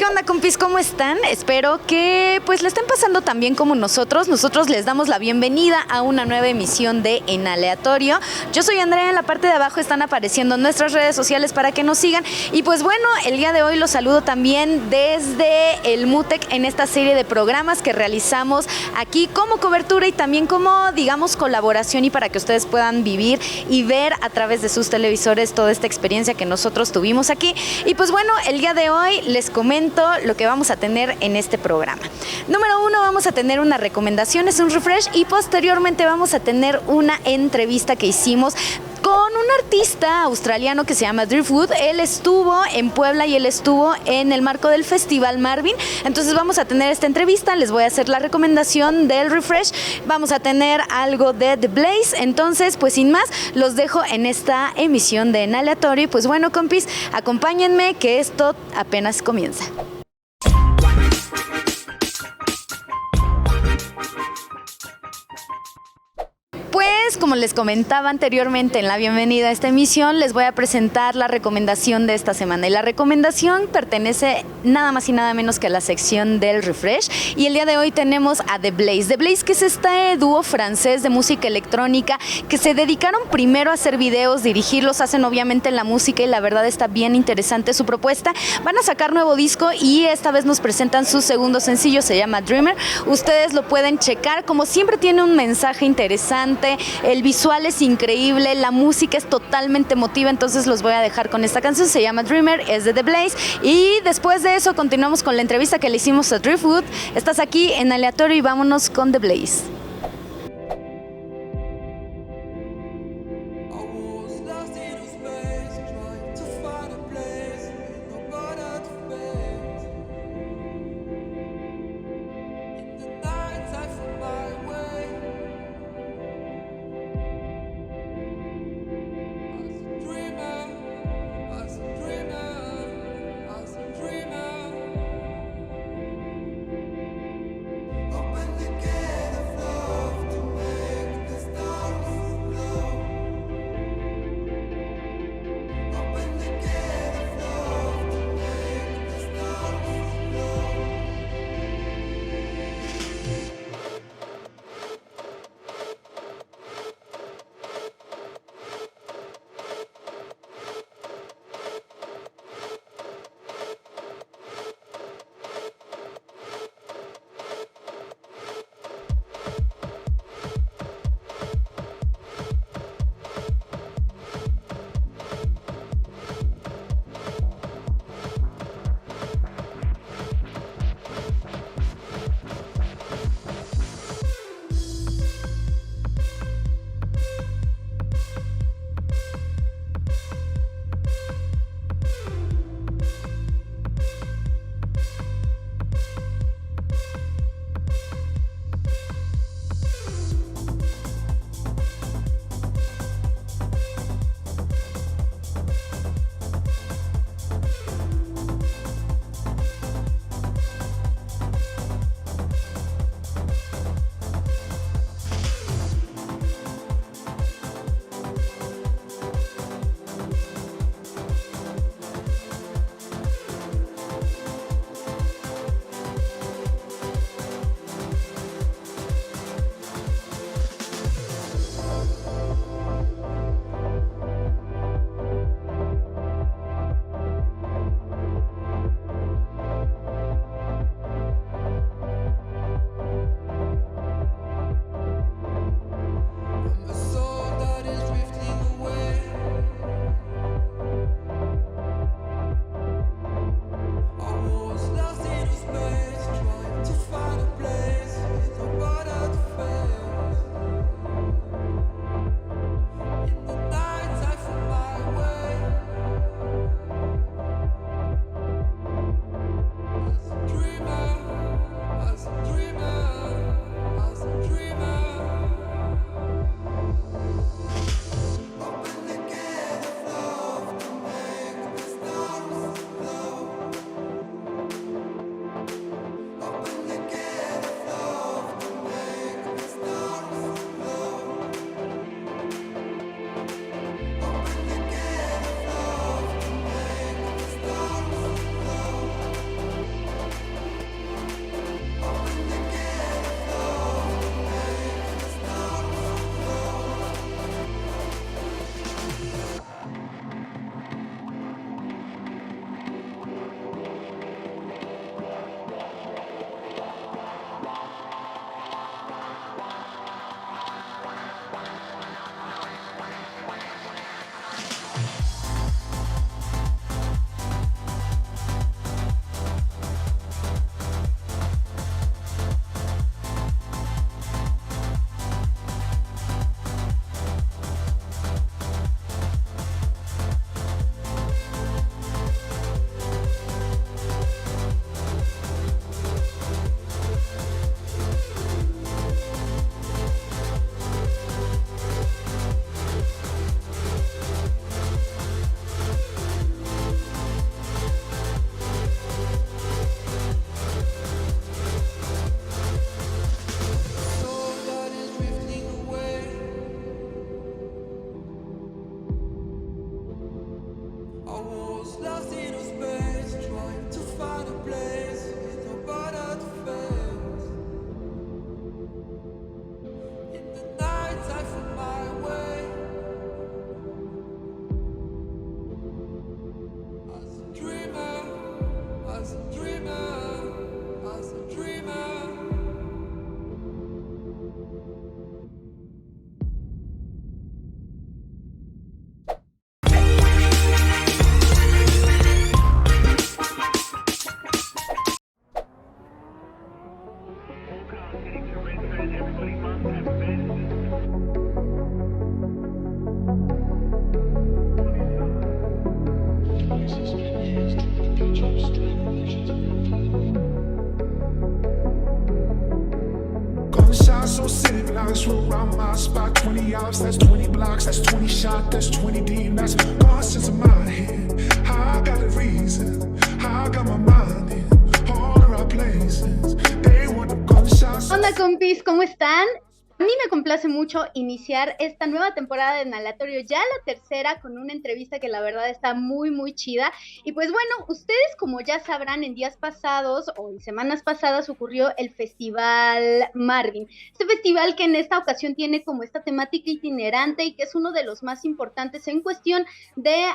onda, compis? ¿Cómo están? Espero que pues la estén pasando tan bien como nosotros. Nosotros les damos la bienvenida a una nueva emisión de En Aleatorio. Yo soy Andrea, en la parte de abajo están apareciendo nuestras redes sociales para que nos sigan. Y pues bueno, el día de hoy los saludo también desde el MUTEC en esta serie de programas que realizamos aquí como cobertura y también como, digamos, colaboración y para que ustedes puedan vivir y ver a través de sus televisores toda esta experiencia que nosotros tuvimos aquí. Y pues bueno, el día de hoy les comento lo que vamos a tener en este programa. Número 1, vamos a tener una recomendación, es un refresh, y posteriormente vamos a tener una entrevista que hicimos con un artista australiano que se llama Driftwood. Él estuvo en Puebla y él estuvo en el marco del Festival Marvin. Entonces vamos a tener esta entrevista, les voy a hacer la recomendación del refresh, vamos a tener algo de The Blaze. Entonces, pues sin más, los dejo en esta emisión de En Aleatorio. Y pues bueno, compis, acompáñenme que esto apenas comienza. Pues, como les comentaba anteriormente en la bienvenida a esta emisión, les voy a presentar la recomendación de esta semana. Y la recomendación pertenece nada más y nada menos que a la sección del refresh. Y el día de hoy tenemos a The Blaze. The Blaze, que es este dúo francés de música electrónica que se dedicaron primero a hacer videos, dirigirlos, hacen obviamente la música y la verdad está bien interesante su propuesta. Van a sacar nuevo disco y esta vez nos presentan su segundo sencillo, se llama Dreamer. Ustedes lo pueden checar, como siempre tiene un mensaje interesante. El visual es increíble, la música es totalmente emotiva, entonces los voy a dejar con esta canción, se llama Dreamer, es de The Blaze. Y después de eso continuamos con la entrevista que le hicimos a Driftwood. Estás aquí en Aleatorio y vámonos con The Blaze. Open the gate of love. So city blocks, roll around my spot, 20 hours, that's 20 blocks, that's 20 shots, that's 20 deep, that's gone since in my head. I got a reason, I got my mind in all the right places. They want the gunshots. Hola compis, ¿cómo están? A mí me complace mucho iniciar esta nueva temporada de Inhalatorio, ya la tercera, con una entrevista que la verdad está muy chida. Y pues bueno, ustedes como ya sabrán, en días pasados o en semanas pasadas ocurrió el Festival Marvin. Este festival que en esta ocasión tiene como esta temática itinerante y que es uno de los más importantes en cuestión de,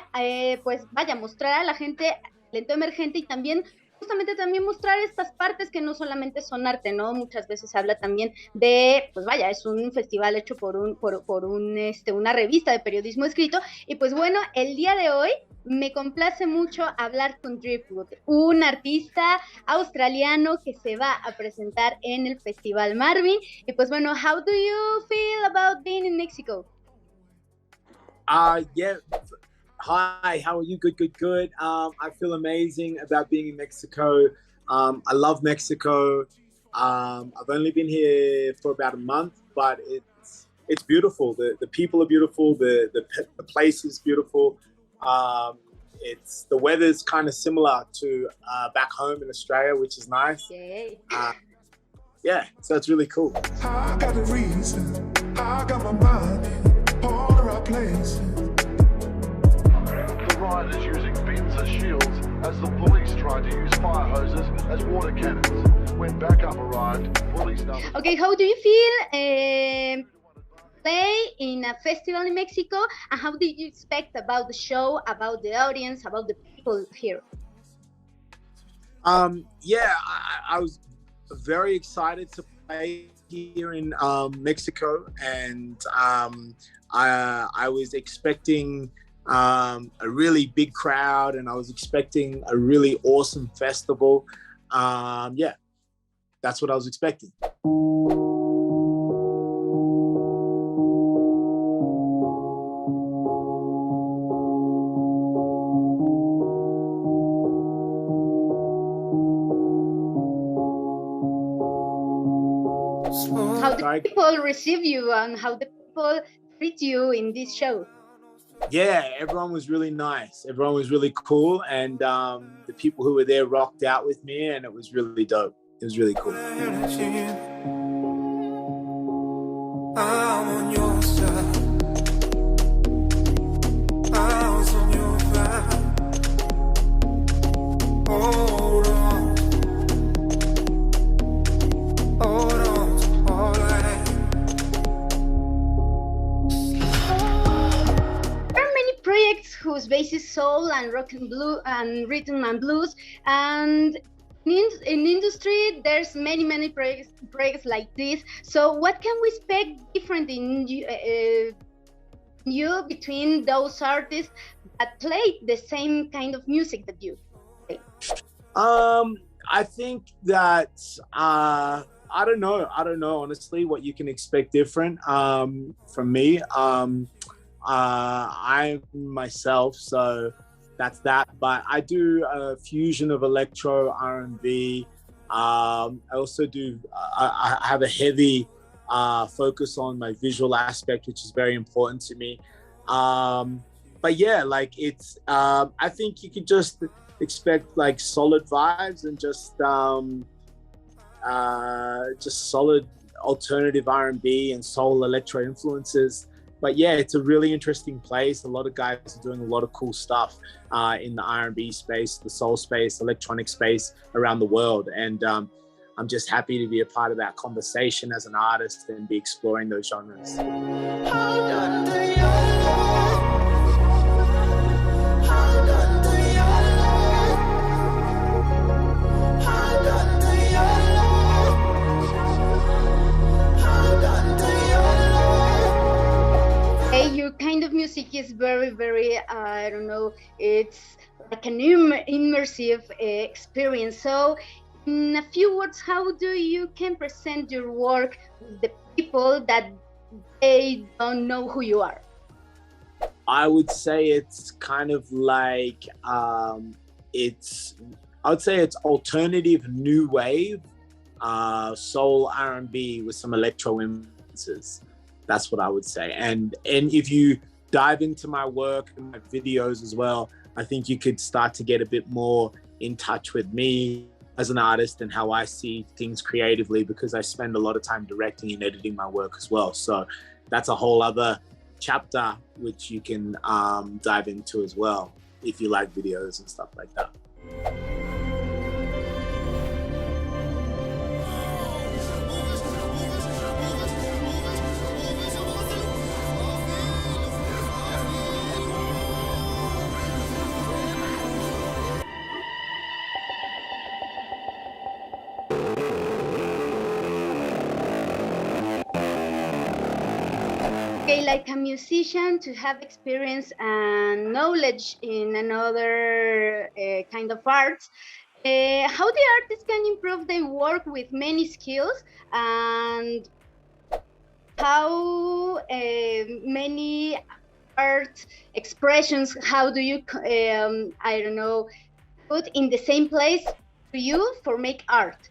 pues vaya, mostrar a la gente talento emergente y también justamente también mostrar estas partes que no solamente son arte, ¿no? Muchas veces se habla también de, pues vaya, es un festival hecho por una revista de periodismo escrito. Y pues bueno, el día de hoy me complace mucho hablar con Driftwood, un artista australiano que se va a presentar en el Festival Marvin. Y pues bueno, how do you feel about being in Mexico? Yeah. Hi, how are you? Good. I feel amazing about being in Mexico. I love Mexico. I've only been here for about a month, but it's beautiful. The people are beautiful. The place is beautiful. The weather's kind of similar to back home in Australia, which is nice. Okay. Yeah, so it's really cool. I got a reason, I got my mind in all the right places. Rioters using bins as shields as the police tried to use fire hoses as water cannons. When backup arrived, police numbers... Okay, how do you feel play in a festival in Mexico, and how did you expect about the show, about the audience, about the people here? Yeah, I was very excited to play here in Mexico, and I was expecting a really big crowd, and I was expecting a really awesome festival. Yeah, that's what I was expecting. How the people receive you and how the people treat you in this show? Yeah, everyone was really nice. Everyone was really cool, and the people who were there rocked out with me, and it was really dope. It was really cool. I'm on your side. I was on your side. Hold on. Hold on to all I Projects whose base is soul and rock and blue and rhythm and blues, and in industry there's many projects like this. So what can we expect different in you between those artists that play the same kind of music that you play? I think that I don't know honestly what you can expect different from me. I'm myself, so that's that. But I do a fusion of electro, R&B. I also do. I have a heavy focus on my visual aspect, which is very important to me. But yeah, like it's. I think you could just expect like solid vibes and just solid alternative R&B and soul electro influences. But yeah, it's a really interesting place. A lot of guys are doing a lot of cool stuff in the R&B space, the soul space, electronic space around the world. And I'm just happy to be a part of that conversation as an artist and be exploring those genres. Your kind of music is very, very, I don't know, it's like an immersive experience. So in a few words, how do you can present your work with the people that they don't know who you are? I would say it's kind of like, I would say it's alternative new wave, soul R&B with some electro influences. That's what I would say. And if you dive into my work and my videos as well, I think you could start to get a bit more in touch with me as an artist and how I see things creatively, because I spend a lot of time directing and editing my work as well. So that's a whole other chapter which you can dive into as well if you like videos and stuff like that. Okay, like a musician, to have experience and knowledge in another kind of arts, how the artist can improve their work with many skills, and how many art expressions, how do you, I don't know, put in the same place to you for make art?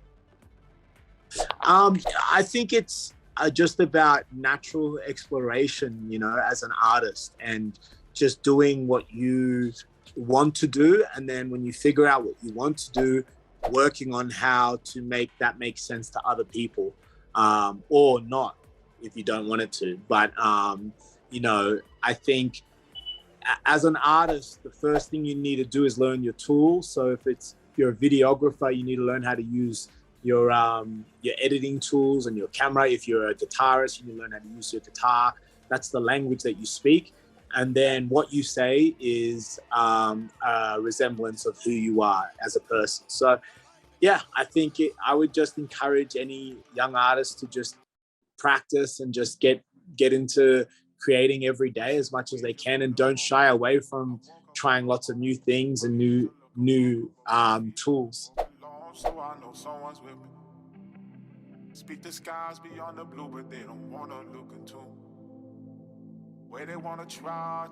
I think it's just about natural exploration, you know, as an artist, and just doing what you want to do. And then when you figure out what you want to do, working on how to make that make sense to other people, or not, if you don't want it to. But, you know, I think as an artist, the first thing you need to do is learn your tools. So if you're a videographer, you need to learn how to use your editing tools and your camera. If you're a guitarist, you need to learn how to use your guitar. That's the language that you speak. And then what you say is a resemblance of who you are as a person. So yeah, I think I would just encourage any young artist to just practice and just get into creating every day as much as they can, and don't shy away from trying lots of new things and new tools. So I know someone's with me. Speak the skies beyond the blue, but they don't wanna look into where they wanna try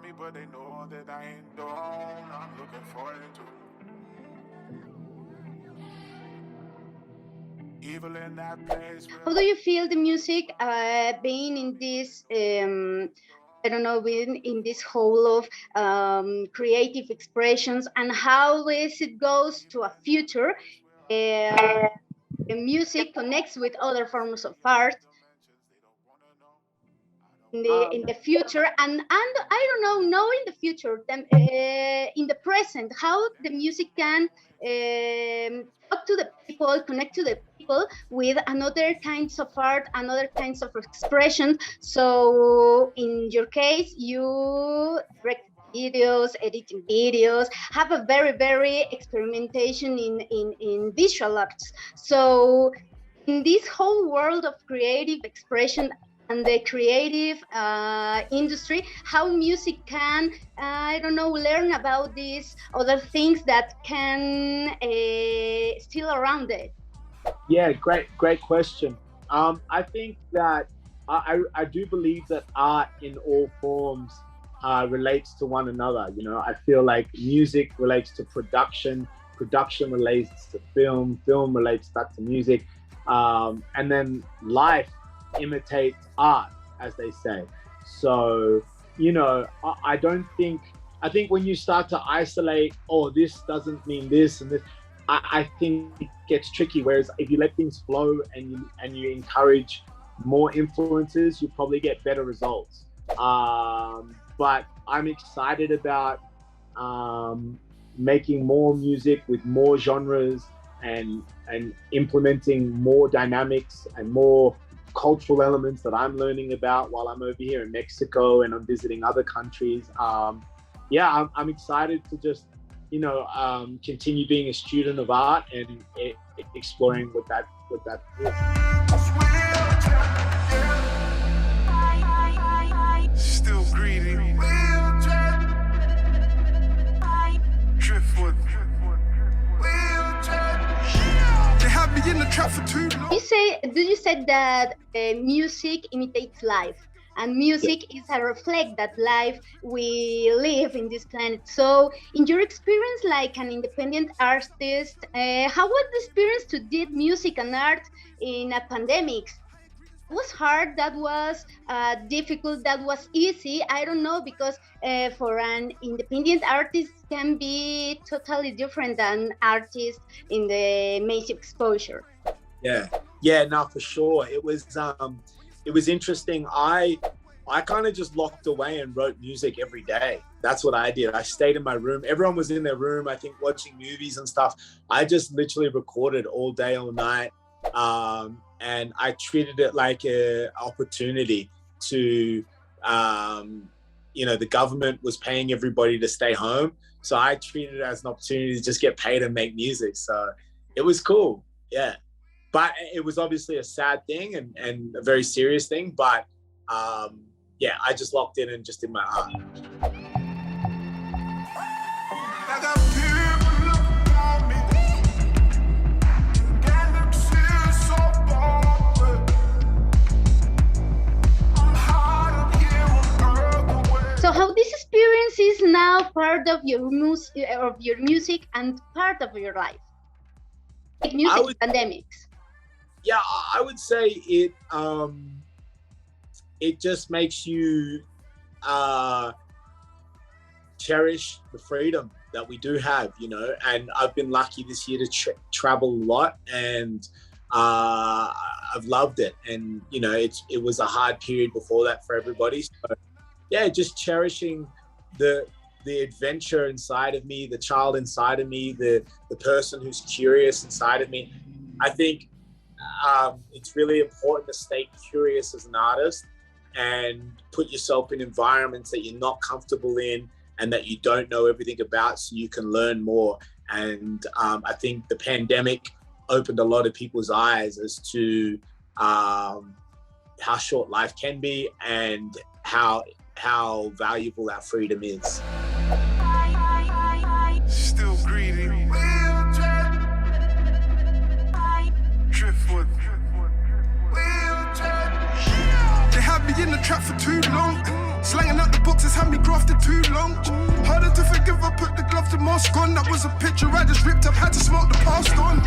me, but they know that I ain't done. I'm looking for it too. Evil in that place. How do you feel the music being in this, I don't know, being in this whole of creative expressions, and how is it goes to a future? The music connects with other forms of art in the future, and I don't know, in the future, then in the present, how the music can talk to the people, connect to the people with another kinds of art, another kinds of expression. So in your case, you direct videos, editing videos, have a very, very experimentation in visual arts. So in this whole world of creative expression and the creative industry, how music can, I don't know, learn about these other things that can still around it? Yeah, great question. I think that I do believe that art in all forms relates to one another. You know, I feel like music relates to production relates to film relates back to music, and then life imitates art, as they say. So, you know, I think when you start to isolate, oh, this doesn't mean this and this, I think it gets tricky. Whereas if you let things flow and you encourage more influences, you'll probably get better results. But I'm excited about making more music with more genres and implementing more dynamics and more cultural elements that I'm learning about while I'm over here in Mexico and I'm visiting other countries. I'm excited to just, continue being a student of art and exploring what that is. Still greedy. Driftwood. They have me in the trap for too long. You said that music imitates life, and music is a reflect that life we live in this planet. So, in your experience, like an independent artist, how was the experience to do music and art in a pandemic? Was hard, that was difficult, that was easy, I don't know, because for an independent artist can be totally different than artists in the massive exposure. No, for sure. It was interesting. I kind of just locked away and wrote music every day. That's what I did. I stayed in my room. Everyone was in their room, I think, watching movies and stuff. I just literally recorded all day, all night. And I treated it like an opportunity to, the government was paying everybody to stay home. So I treated it as an opportunity to just get paid and make music. So it was cool. Yeah. But it was obviously a sad thing and a very serious thing. But I just locked in and just did my art. So how this experience is now part of your music and part of your life? Like music pandemics. Yeah, I would say it just makes you cherish the freedom that we do have, and I've been lucky this year to travel a lot, and I've loved it. And it was a hard period before that for everybody. So yeah, just cherishing the adventure inside of me, the child inside of me, the person who's curious inside of me. I think it's really important to stay curious as an artist and put yourself in environments that you're not comfortable in and that you don't know everything about, so you can learn more. And I think the pandemic opened a lot of people's eyes as to how short life can be and how valuable that freedom is. Still greedy. Driftwood. They had me in the trap for too long. Slanging out the boxes had me grafted too long. Harder to forgive, I put the glove to mask on. That was a picture I just ripped up, had to smoke the past on.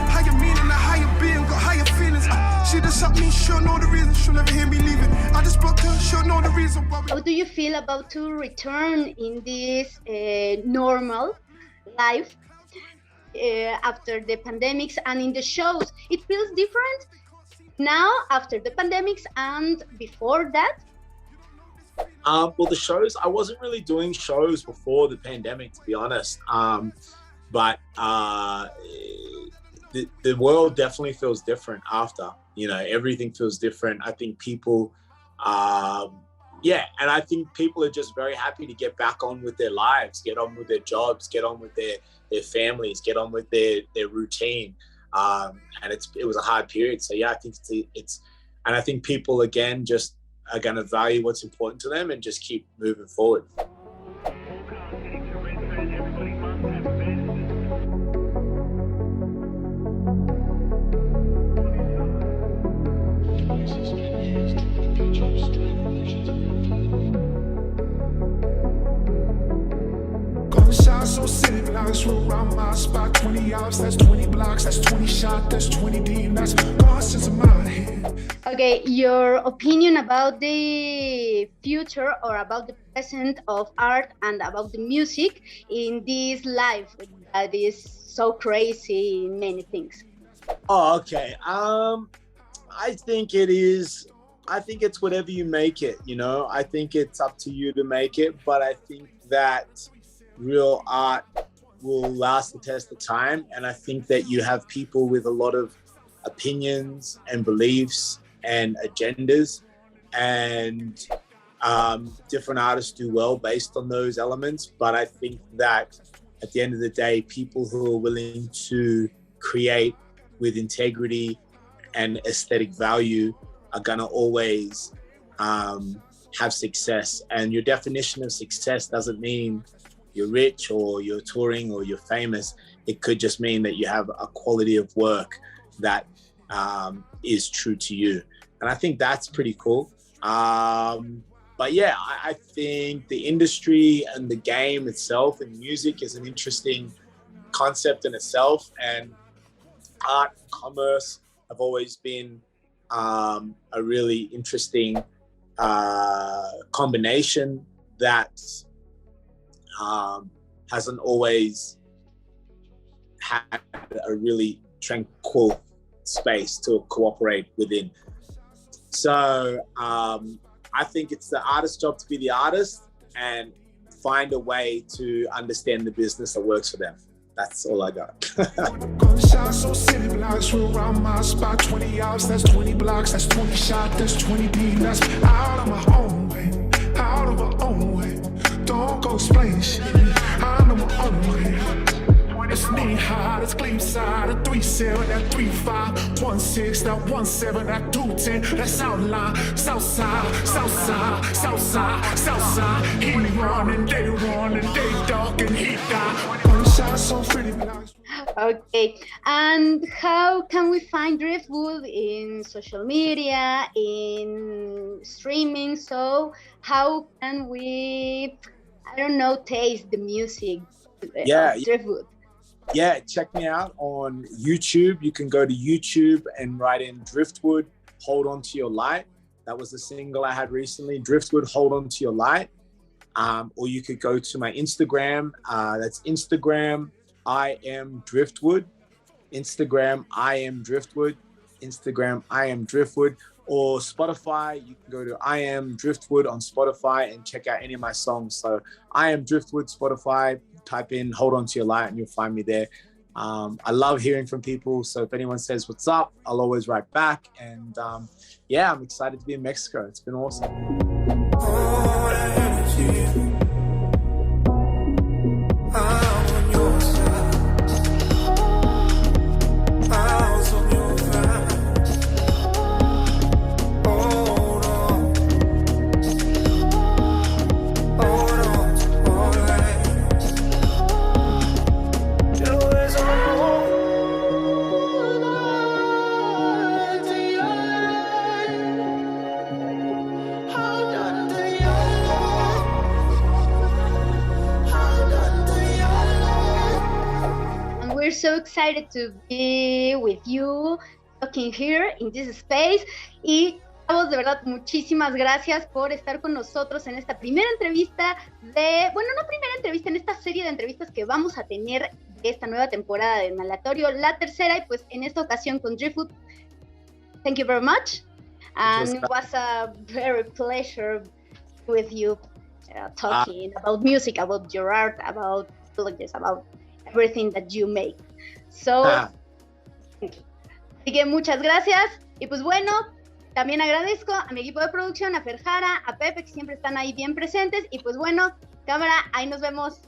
Higher meaning, a higher being, got higher feelings. She just up me, she'll know the reason, she'll never hear me leaving. I just blocked her, she'll know the reason why. How do you feel about to return in this normal life after the pandemics and in the shows? It feels different now after the pandemics and before that? Well, the shows, I wasn't really doing shows before the pandemic, to be honest. But the world definitely feels different after, everything feels different. I think people, and I think people are just very happy to get back on with their lives, get on with their jobs, get on with their families, get on with their routine. And it was a hard period. So yeah, I think and I think people again just are going to value what's important to them and just keep moving forward. So civilized, we're around my spot. 20 hours, that's 20 blocks, that's 20 shots, that's 20 deep, that's gone since I'm out here. Okay, your opinion about the future or about the present of art and about the music in this life that is so crazy in many things. Oh, okay. I think it is. I think it's whatever you make it, you know. I think it's up to you to make it, but I think that real art will last the test of time. And I think that you have people with a lot of opinions and beliefs and agendas, and different artists do well based on those elements. But I think that at the end of the day, people who are willing to create with integrity and aesthetic value are gonna always have success. And your definition of success doesn't mean you're rich or you're touring or you're famous. It could just mean that you have a quality of work that is true to you. And I think that's pretty cool. But yeah, I think the industry and the game itself and music is an interesting concept in itself. And art and commerce have always been a really interesting combination that hasn't always had a really tranquil space to cooperate within. So I think it's the artist's job to be the artist and find a way to understand the business that works for them. That's all I got. Gunshots on city blocks, we're around my spot. 20 hours, that's 20 blocks, that's 20 shots, that's 20 deep. That's out of my own way, out of my own way. Don't go explain shit, I know my own way. It's knee high, that's clean side, that 3-7, that 3-5, 1-6, that 1-7, that 2-10, that's outline, south side, south side, south side, south side. He run and they dog and he die. Gunshots on pretty blocks. Okay, and how can we find Driftwood in social media, in streaming? So how can we, I don't know, taste the music of Driftwood? Yeah, check me out on YouTube. You can go to YouTube and write in Driftwood, Hold On To Your Light. That was the single I had recently, Driftwood, Hold On To Your Light. Or you could go to my Instagram. That's Instagram, I am Driftwood. Instagram, I am Driftwood. Instagram, I am Driftwood. Or Spotify, you can go to I am Driftwood on Spotify and check out any of my songs. So I am Driftwood, Spotify, type in Hold On To Your Light and you'll find me there. I love hearing from people. So if anyone says what's up, I'll always write back. And yeah, I'm excited to be in Mexico. It's been awesome. So excited to be with you talking here in this space. Y de verdad, muchísimas gracias por estar con nosotros en esta primera entrevista en esta serie de entrevistas que vamos a tener de esta nueva temporada de Inhalatorio, la tercera, y pues en esta ocasión con Driftwood. Thank you very much. And it was a very pleasure with you talking about music, about your art, about everything that you make. So, así que muchas gracias. Y pues bueno, también agradezco a mi equipo de producción, a Ferjara, a Pepe, que siempre están ahí bien presentes. Y pues bueno, cámara, ahí nos vemos.